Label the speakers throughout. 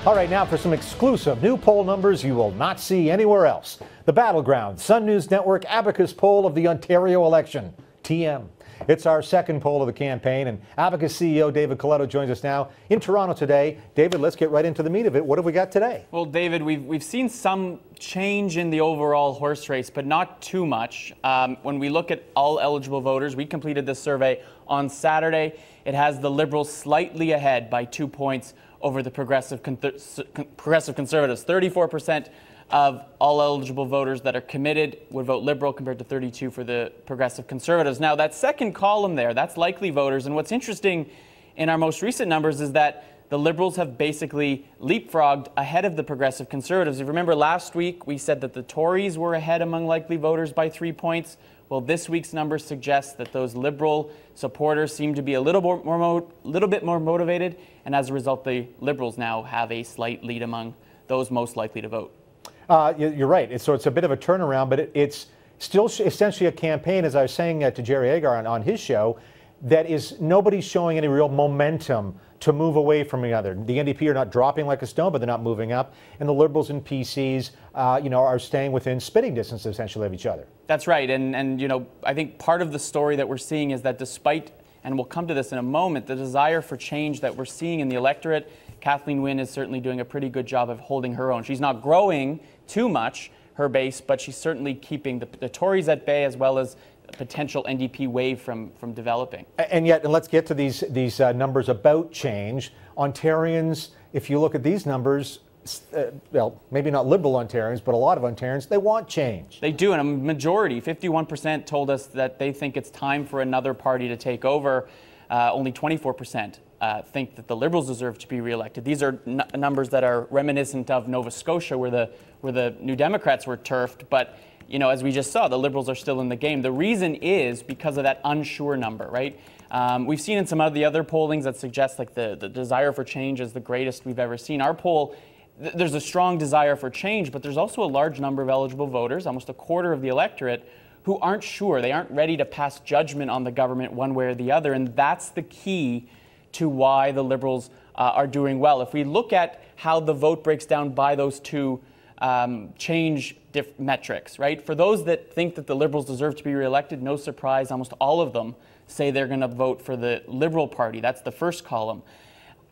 Speaker 1: All right, now for some exclusive new poll numbers you will not see anywhere else. The Battleground Sun News Network Abacus poll of the Ontario election. TM. It's our second poll of the campaign, and Abacus CEO David Coletto joins us now in Toronto today. David, let's get right into the meat of it. What have we got today?
Speaker 2: Well, David, we've seen some change in the overall horse race, but not too much. When we look at all eligible voters, we completed this survey on Saturday. It has the Liberals slightly ahead by 2 points over the Progressive Conservatives. 34% of all eligible voters that are committed would vote Liberal compared to 32% for the Progressive Conservatives. Now, that second column there, that's likely voters. And what's interesting in our most recent numbers is that the Liberals have basically leapfrogged ahead of the Progressive Conservatives. If you remember last week, we said that the Tories were ahead among likely voters by 3 points. Well, this week's numbers suggest that those Liberal supporters seem to be a little bit more motivated, and as a result, the Liberals now have a slight lead among those most likely to vote.
Speaker 1: You're right. So it's a bit of a turnaround, but it's still essentially a campaign, as I was saying to Jerry Agar on his show, that is nobody's showing any real momentum to move away from the other. The NDP are not dropping like a stone, but they're not moving up. And the Liberals and PCs, are staying within spitting distance, essentially, of each other. That's
Speaker 2: right. And I think part of the story that we're seeing is that despite, and we'll come to this in a moment, the desire for change that we're seeing in the electorate, Kathleen Wynne is certainly doing a pretty good job of holding her own. She's not growing too much, her base, but she's certainly keeping the Tories at bay as well as a potential NDP wave from developing. And yet, and let's get to these numbers about change. Ontarians, if you look at these numbers, well, maybe not Liberal Ontarians, but a lot of Ontarians, they want change. They do, and a majority, 51%, told us that they think it's time for another party to take over. Only 24% think that the Liberals deserve to be re-elected. These are numbers that are reminiscent of Nova Scotia, where the New Democrats were turfed. But as we just saw, the Liberals are still in the game. The reason is because of that unsure number, right? We've seen in some of the other pollings that suggest like the desire for change is the greatest we've ever seen. Our poll, there's a strong desire for change, but there's also a large number of eligible voters, almost a quarter of the electorate, who aren't sure. They aren't ready to pass judgment on the government one way or the other, and that's the key to why the Liberals are doing well. If we look at how the vote breaks down by those two change metrics, right? For those that think that the Liberals deserve to be re-elected, no surprise, almost all of them say they're going to vote for the Liberal Party. That's the first column.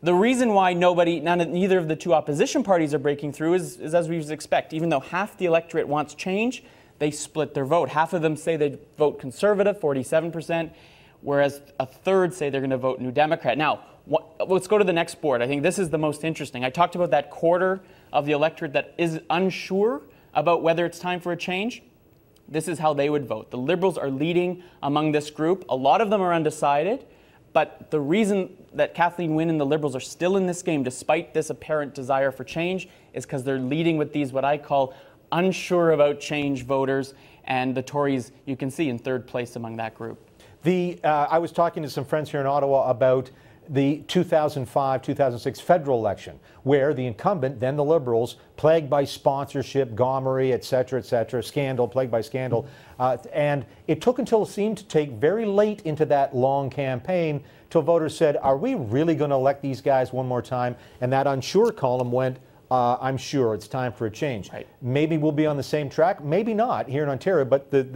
Speaker 2: The reason why neither of the two opposition parties are breaking through is as we expect. Even though half the electorate wants change, they split their vote. Half of them say they vote Conservative, 47%, whereas a third say they're going to vote New Democrat. Now, let's go to the next board. I think this is the most interesting. I talked about that quarter of the electorate that is unsure about whether it's time for a change. This is how they would vote. The Liberals are leading among this group. A lot of them are undecided, but the reason that Kathleen Wynne and the Liberals are still in this game, despite this apparent desire for change, is because they're leading with these, what I call, unsure about change voters, and the Tories, you can see, in third place among that group. I was talking to some friends here in Ottawa about the 2005-2006 federal election, where the incumbent, then the Liberals, plagued by sponsorship, gaumery, et cetera, scandal, plagued by scandal, and it took until it seemed to take very late into that long campaign till voters said, are we really going to elect these guys one more time? And that unsure column went, I'm sure it's time for a change. Right. Maybe we'll be on the same track, maybe not here in Ontario, but there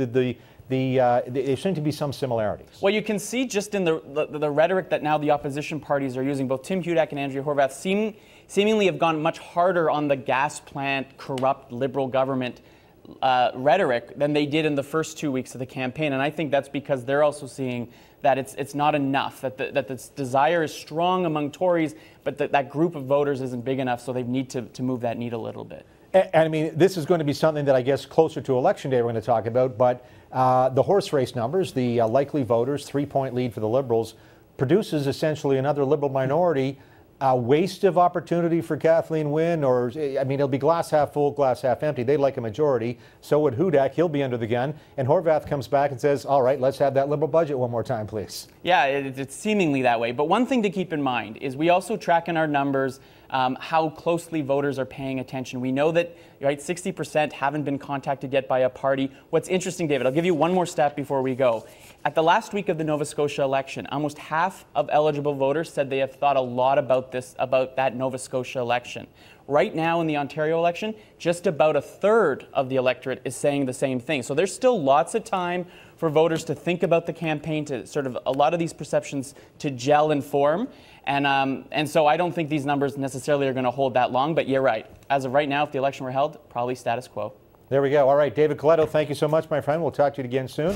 Speaker 2: seem to be some similarities. Well, you can see just in the rhetoric that now the opposition parties are using. Both Tim Hudak and Andrea Horwath seemingly have gone much harder on the gas plant, corrupt Liberal government rhetoric than they did in the first 2 weeks of the campaign. And I think that's because they're also seeing that it's not enough, that this desire is strong among Tories, but that group of voters isn't big enough, so they need to move that needle a little bit. And I mean, this is going to be something that I guess closer to Election Day we're going to talk about, but the horse race numbers, the likely voters, 3-point lead for the Liberals, produces essentially another Liberal minority. A waste of opportunity for Kathleen Wynne, or, I mean, it'll be glass half full, glass half empty. They'd like a majority. So would Hudak. He'll be under the gun. And Horwath comes back and says, all right, let's have that Liberal budget one more time, please. Yeah, it's seemingly that way. But one thing to keep in mind is we also track in our numbers how closely voters are paying attention. We know that, right, 60% haven't been contacted yet by a party. What's interesting, David, I'll give you one more stat before we go. At the last week of the Nova Scotia election, almost half of eligible voters said they have thought a lot about that Nova Scotia election. Right now in the Ontario election, just about a third of the electorate is saying the same thing. So there's still lots of time for voters to think about the campaign, to sort of a lot of these perceptions to gel and form. And so I don't think these numbers necessarily are going to hold that long. But you're right. As of right now, if the election were held, probably status quo.
Speaker 1: There we go. All right, David Coletto, thank you so much, my friend. We'll talk to you again soon.